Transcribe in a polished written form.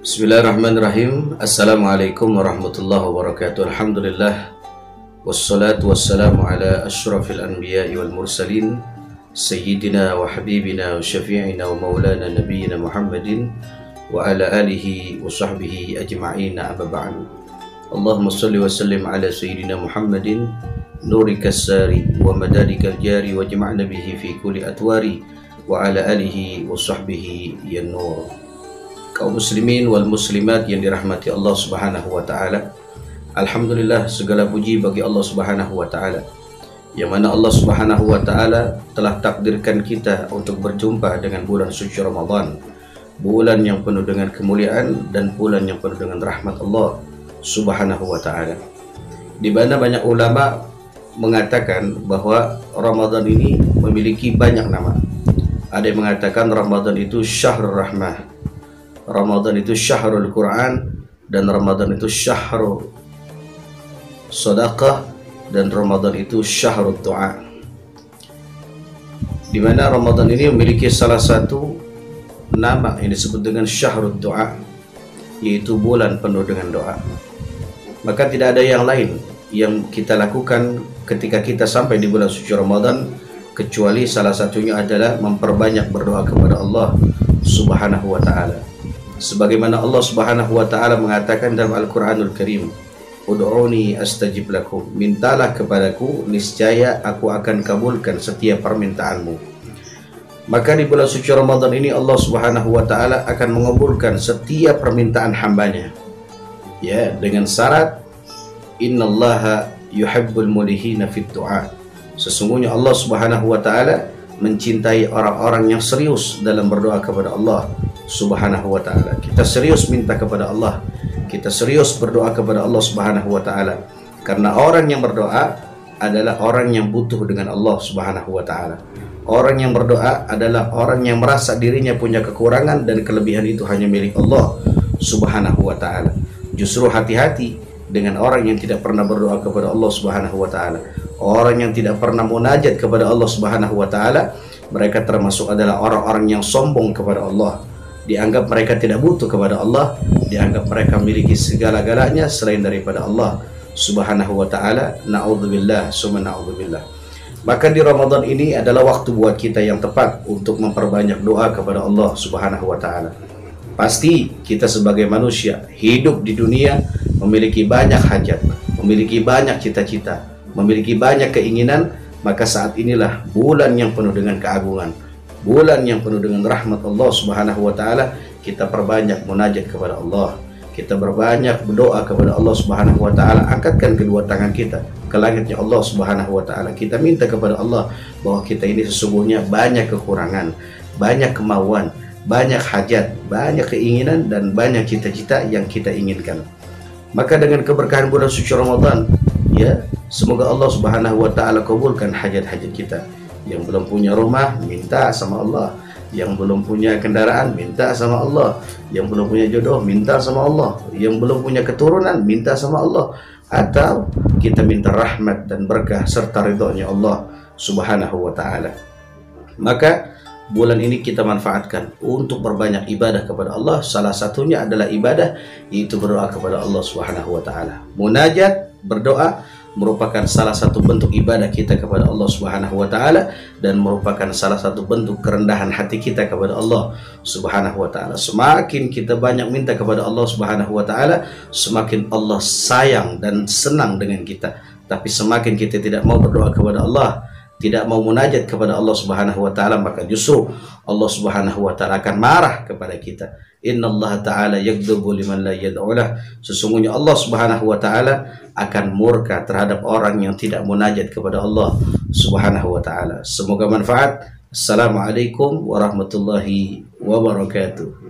Bismillahirrahmanirrahim. Assalamualaikum warahmatullahi wabarakatuh. Alhamdulillah. Wassalatu wassalamu ala ashrafil anbiya'i wal mursalin Sayyidina wa habibina wa syafi'ina wa maulana nabiyyina Muhammadin wa ala alihi wa sahbihi ajma'in, amma ba'du. Allahumma salli wa sallim ala Sayyidina Muhammadin nurika sari wa madadikal jari wa jama'na bihi fi kulli atwari wa ala alihi wa sahbihi ya nur. Kaum muslimin wal muslimat yang dirahmati Allah Subhanahu wa taala. Alhamdulillah, segala puji bagi Allah Subhanahu wa taala, yang mana Allah Subhanahu wa taala telah takdirkan kita untuk berjumpa dengan bulan suci Ramadan, bulan yang penuh dengan kemuliaan dan bulan yang penuh dengan rahmat Allah Subhanahu wa taala. Di mana banyak ulama mengatakan bahwa Ramadan ini memiliki banyak nama. Ada yang mengatakan Ramadan itu Syahrul Rahmah, Ramadan itu Syahrul Quran, dan Ramadan itu Syahrul Sadaqah, dan Ramadan itu Syahrul Doa. Di mana Ramadan ini memiliki salah satu nama yang disebut dengan Syahrul Doa, yaitu bulan penuh dengan doa. Maka tidak ada yang lain yang kita lakukan ketika kita sampai di bulan suci Ramadan kecuali salah satunya adalah memperbanyak berdoa kepada Allah Subhanahu wa taala. Sebagaimana Allah Subhanahu wa taala mengatakan dalam Al-Qur'anul Karim, "Ud'uni astajib lakum." Mintalah kepadaku, niscaya aku akan kabulkan setiap permintaanmu. Maka di bulan suci Ramadan ini Allah Subhanahu wa taala akan mengabulkan setiap permintaan hambanya. Ya, dengan syarat innallaha yuhibbul mulihina fit du'a. Sesungguhnya Allah Subhanahu wa taala mencintai orang-orang yang serius dalam berdoa kepada Allah Subhanahu wa taala. Kita serius minta kepada Allah, kita serius berdoa kepada Allah Subhanahu wa taala, karena orang yang berdoa adalah orang yang butuh dengan Allah Subhanahu wa taala. Orang yang berdoa adalah orang yang merasa dirinya punya kekurangan dan kelebihan itu hanya milik Allah Subhanahu wa taala. Justru hati-hati dengan orang yang tidak pernah berdoa kepada Allah Subhanahu wa taala. Orang yang tidak pernah munajat kepada Allah Subhanahu wa taala, mereka termasuk adalah orang-orang yang sombong kepada Allah. Dianggap mereka tidak butuh kepada Allah, dianggap mereka memiliki segala-galanya selain daripada Allah Subhanahu wa taala. Na'udzubillah, summa na'udzubillah. Maka di Ramadan ini adalah waktu buat kita yang tepat untuk memperbanyak doa kepada Allah Subhanahu wa taala. Pasti kita sebagai manusia hidup di dunia memiliki banyak hajat, memiliki banyak cita-cita, memiliki banyak keinginan. Maka saat inilah bulan yang penuh dengan keagungan, bulan yang penuh dengan rahmat Allah Subhanahu wa taala. Kita perbanyak munajat kepada Allah, kita berbanyak berdoa kepada Allah Subhanahu wa taala. Angkatkan kedua tangan kita ke langitnya Allah Subhanahu wa taala. Kita minta kepada Allah bahwa kita ini sesungguhnya banyak kekurangan, banyak kemauan, banyak hajat, banyak keinginan, dan banyak cita-cita yang kita inginkan. Maka dengan keberkahan bulan suci Ramadan, ya, semoga Allah Subhanahu wa taala kabulkan hajat-hajat kita. Yang belum punya rumah, minta sama Allah. Yang belum punya kendaraan, minta sama Allah. Yang belum punya jodoh, minta sama Allah. Yang belum punya keturunan, minta sama Allah. Atau kita minta rahmat dan berkah serta ridhonya Allah Subhanahu wa taala. Maka bulan ini kita manfaatkan untuk berbanyak ibadah kepada Allah. Salah satunya adalah ibadah, yaitu berdoa kepada Allah Subhanahu wa taala. Munajat, berdoa merupakan salah satu bentuk ibadah kita kepada Allah Subhanahu wa taala, dan merupakan salah satu bentuk kerendahan hati kita kepada Allah Subhanahu wa taala. Semakin kita banyak minta kepada Allah Subhanahu wa taala, semakin Allah sayang dan senang dengan kita. Tapi semakin kita tidak mau berdoa kepada Allah, tidak mau munajat kepada Allah Subhanahu wa taala, maka justru Allah Subhanahu wa taala akan marah kepada kita. Innallaha ta'ala yaghdabu liman la yad'ulah. Sesungguhnya Allah Subhanahu wa taala akan murka terhadap orang yang tidak munajat kepada Allah Subhanahu wa taala. Semoga manfaat. Assalamualaikum warahmatullahi wabarakatuh.